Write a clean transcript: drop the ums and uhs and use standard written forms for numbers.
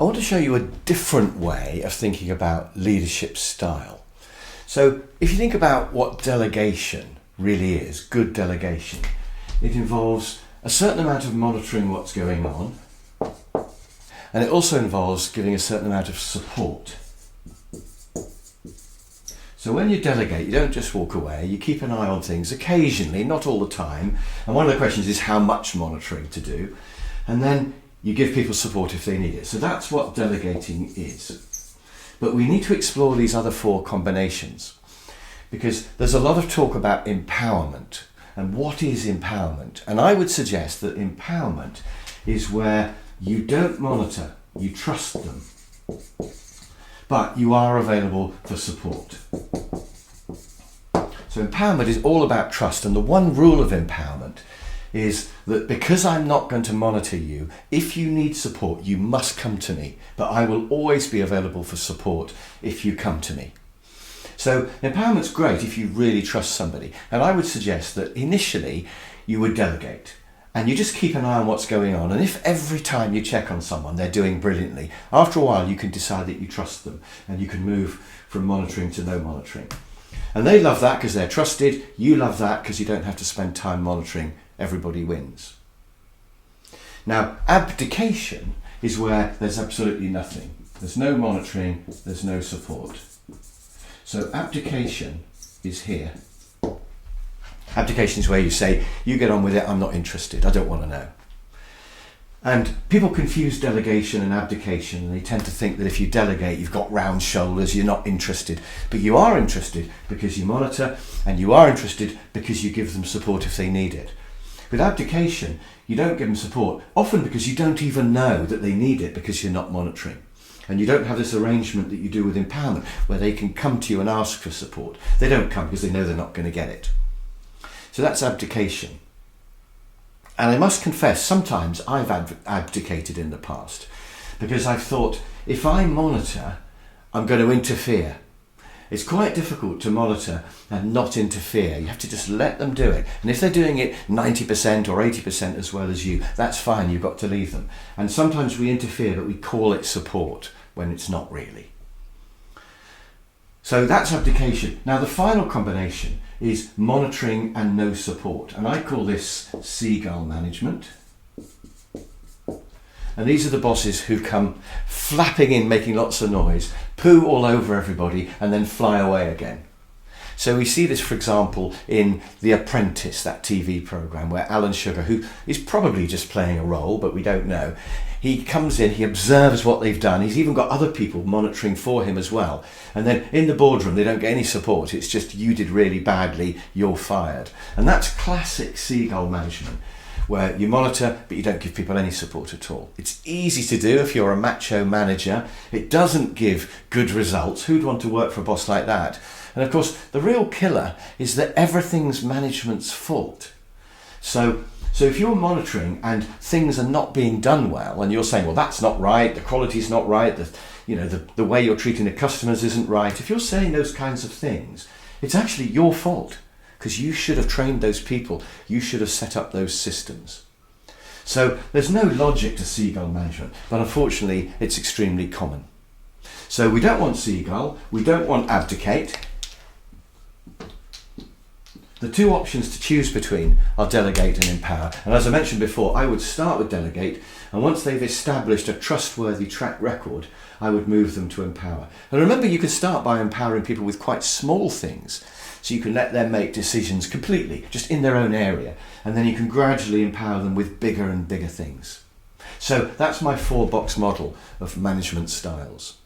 I want to show you a different way of thinking about leadership style. So if you think about what delegation really is, good delegation, it involves a certain amount of monitoring what's going on, and it also involves giving a certain amount of support. So when you delegate, you don't just walk away, you keep an eye on things occasionally, not all the time. And one of the questions is how much monitoring to do. And then you give people support if they need it. So that's what delegating is. But we need to explore these other four combinations, because there's a lot of talk about empowerment. And what is empowerment? And I would suggest that empowerment is where you don't monitor, you trust them, but you are available for support. So empowerment is all about trust, and the one rule of empowerment is that because I'm not going to monitor you, if you need support, you must come to me, but I will always be available for support if you come to me. So empowerment's great if you really trust somebody, and I would suggest that initially you would delegate. And you just keep an eye on what's going on. And if every time you check on someone they're doing brilliantly, after a while you can decide that you trust them and you can move from monitoring to no monitoring. And they love that because they're trusted. You love that because you don't have to spend time monitoring. Everybody wins. Now, abdication is where there's absolutely nothing. There's no monitoring, there's no support. So abdication is here. Abdication is where you say, you get on with it, I'm not interested, I don't want to know. And people confuse delegation and abdication, and they tend to think that if you delegate, you've got round shoulders, you're not interested. But you are interested because you monitor, and you are interested because you give them support if they need it. With abdication, you don't give them support, often because you don't even know that they need it because you're not monitoring. And you don't have this arrangement that you do with empowerment, where they can come to you and ask for support. They don't come because they know they're not going to get it. So that's abdication. And I must confess, sometimes I've abdicated in the past because I've thought, if I monitor, I'm going to interfere. It's quite difficult to monitor and not interfere. You have to just let them do it. And if they're doing it 90% or 80% as well as you, that's fine, you've got to leave them. And sometimes we interfere, but we call it support when it's not really. So that's abdication. Now the final combination is monitoring and no support. And I call this Seagull management. And these are the bosses who come flapping in, making lots of noise, poo all over everybody, and then fly away again. So we see this, for example, in The Apprentice, that TV programme, where Alan Sugar, who is probably just playing a role, but we don't know, he comes in, he observes what they've done. He's even got other people monitoring for him as well. And then in the boardroom, they don't get any support. It's just, you did really badly, you're fired. And that's classic Seagull management, where you monitor, but you don't give people any support at all. It's easy to do if you're a macho manager. It doesn't give good results. Who'd want to work for a boss like that? And of course, the real killer is that everything's management's fault. So if you're monitoring and things are not being done well, and you're saying, well, that's not right, the quality's not right, the way you're treating the customers isn't right, if you're saying those kinds of things, it's actually your fault, because you should have trained those people, you should have set up those systems. So there's no logic to Seagull management, but unfortunately it's extremely common. So we don't want Seagull, we don't want abdicate. The two options to choose between are delegate and empower. And as I mentioned before, I would start with delegate, and once they've established a trustworthy track record, I would move them to empower. And remember, you can start by empowering people with quite small things, so you can let them make decisions completely, just in their own area, and then you can gradually empower them with bigger and bigger things. So that's my 4-box model of management styles.